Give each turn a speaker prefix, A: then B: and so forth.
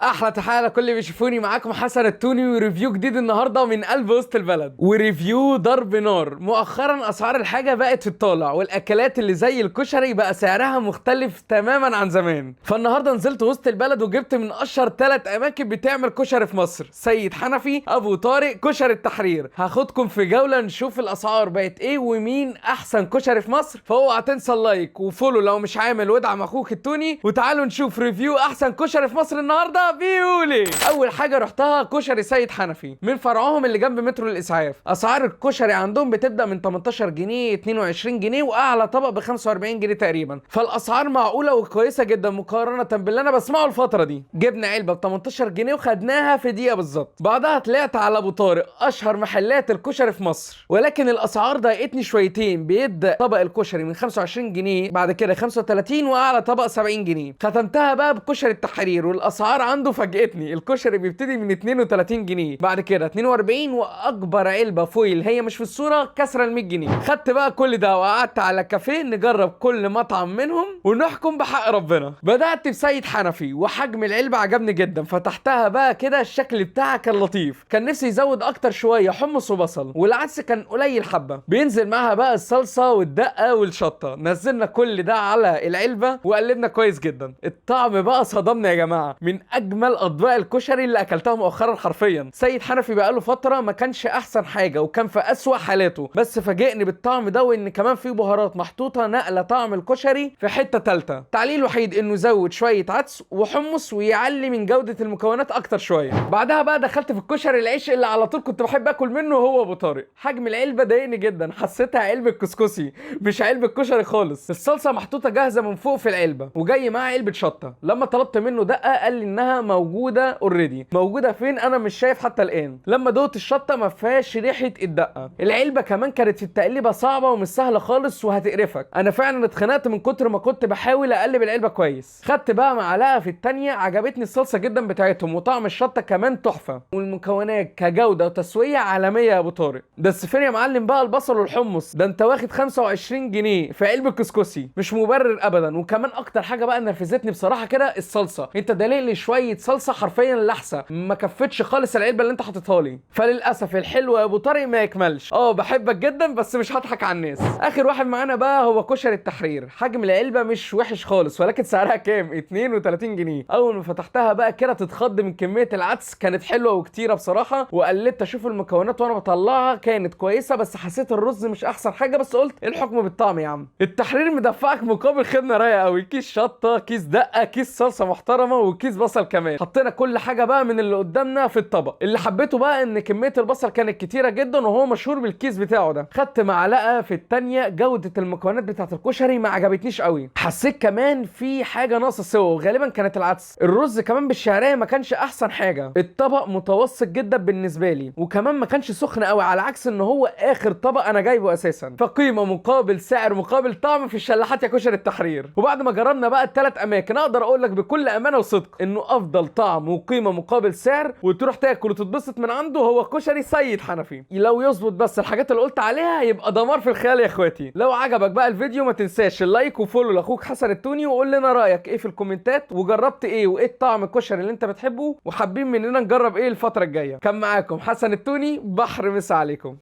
A: احلى تحيه لكل اللي بيشوفوني. معاكم حسن التوني وريفيو جديد النهارده من قلب وسط البلد، وريفيو ضرب نار. مؤخرا اسعار الحاجه بقت في الطالع، والاكلات اللي زي الكشري بقى سعرها مختلف تماما عن زمان. فالنهارده نزلت وسط البلد وجبت من اشهر 3 اماكن بتعمل كشري في مصر: سيد حنفي، ابو طارق، كشري التحرير. هاخدكم في جوله نشوف الاسعار بقت ايه ومين احسن كشري في مصر. فاوعى تنسى اللايك وفولو لو مش عامل، وادعم اخوك التوني. وتعالوا نشوف ريفيو احسن كشري في مصر النهارده بيقولي. اول حاجه رحتها كشري سيد حنفي من فرعهم اللي جنب مترو الاسعاف. اسعار الكشري عندهم بتبدا من 18 جنيه 22 جنيه، واعلى طبق ب 45 جنيه تقريبا. فالاسعار معقوله وكويسه جدا مقارنه باللي انا بسمعه الفتره دي. جبنا علبه ب 18 جنيه وخدناها في دقيقه بالظبط. بعدها طلعت على ابو طارق، اشهر محلات الكشري في مصر، ولكن الاسعار ضايقتني شويتين. بيبدا طبق الكشري من 25 جنيه، بعد كده 35، واعلى طبق 70 جنيه. ختمتها بقى بكشري التحرير، والاسعار عنده فاجئتني. الكشري بيبتدي من 32 جنيه، بعد كده 42، واكبر علبه فويل هي مش في الصوره كسره ال 100 جنيه. خدت بقى كل ده وقعدت على كافيه نجرب كل مطعم منهم ونحكم بحق ربنا. بدات بسيد حنفي، وحجم العلبه عجبني جدا. فتحتها بقى كده، الشكل بتاعها كان لطيف. كان نفسي يزود اكتر شويه حمص وبصل، والعدس كان قليل حبه. بينزل معاها بقى الصلصه والدقه والشطه. نزلنا كل ده على العلبه وقلبنا كويس جدا. الطعم بقى صدمنا يا جماعه، من اجمل اطباق الكشري اللي اكلتها مؤخرا حرفيا. سيد حنفي بقاله فتره ما كانش احسن حاجه، وكان في اسوأ حالاته، بس فاجئني بالطعم ده، وان كمان في بهارات محطوطه نقله طعم الكشري في حته تالته. تعليل الوحيد انه زود شويه عدس وحمص ويعلي من جوده المكونات اكتر شويه. بعدها بقى دخلت في الكشري العيش اللي على طول كنت بحب اكل منه، هو ابو طارق. حجم العلبه ضايقني جدا، حسيتها علبه كسكسي مش علبه كشري خالص. الصلصه محطوطه جاهزه من فوق في العلبه، وجاي معاها علبه شطه. لما طلبت منه دقه قال لي انها موجوده اوريدي. موجوده فين؟ انا مش شايف حتى الان. لما دوت الشطه ما فيهاش ريحه الدقه. العلبه كمان كانت في التقليبه صعبه ومش سهله خالص وهتقرفك. انا فعلا اتخنقت من كتر ما كنت بحاول اقلب العلبه كويس. خدت بقى معلقه في التانيه. عجبتني الصلصه جدا بتاعتهم، وطعم الشطه كمان تحفه، والمكونات كجوده وتسويه عالميه يا ابو طارق. بس فين يا معلم بقى البصل والحمص؟ ده انت واخد 25 جنيه في علبه كسكسي، مش مبرر ابدا. وكمان اكتر حاجه بقى نرفزتني بصراحه كده الصلصه. انت دليل لي شويه صلصه حرفيا لحسه، ما كفتش خالص العلبه اللي انت حاططها لي. فللاسف الحلو يا ابو طارق ما يكملش. بحبك جدا بس مش هضحك على الناس. اخر واحد معانا بقى هو كشري التحرير. حجم العلبه مش وحش خالص، ولكن سعرها كام؟ 32 جنيه. اول ما فتحتها بقى كده تتخض من كميه العدس. كانت حلوه وكتيره بصراحه. وقلبت اشوف المكونات وانا بطلعها، كانت كويسه، بس حسيت الرز مش احسن حاجه. بس قلت ايه الحكم بالطعم يا عم. التحرير مدفعك مقابل خدمه رايقه قوي: كيس شطه، كيس دقه، كيس صلصه محترمه، وكيس بصل كمان. حطينا كل حاجه بقى من اللي قدامنا في الطبق. اللي حبيته بقى ان كميه البصل كانت كتيره جدا، وهو مشهور بالكيس بتاعه ده. خدت معلقه في التانيه. جوده المكونات بتاعه الكشري ما عجبتنيش قوي. حسيت كمان في حاجه ناقصه سوا، غالبا كانت العدس. الرز كمان بالشعريه ما كانش احسن حاجه. الطبق متوسط جدا بالنسبه لي، وكمان ما كانش سخن قوي، على عكس ان هو اخر طبق انا جايبه اساسا. فقيمه مقابل سعر مقابل طعم في الشلاحات يا كشري التحرير. وبعد ما جربنا بقى ال3 اماكن، اقدر اقول لك بكل امانه وصدق انه افضل طعم وقيمه مقابل سعر وتروح تاكل وتتبسط من عنده هو كشري سيد حنفي. لو يظبط بس الحاجات اللي قلت عليها يبقى دمار في الخيال يا اخواتي. لو عجبك بقى الفيديو ما تنساش اللايك وفولو لاخوك حسن التوني، وقول لنا رايك ايه في الكومنتات، وجربت ايه وايه الطعم الكشري اللي انت بتحبه، وحابين مننا نجرب ايه الفتره الجايه. كان معاكم حسن التوني، بحر مسا عليكم.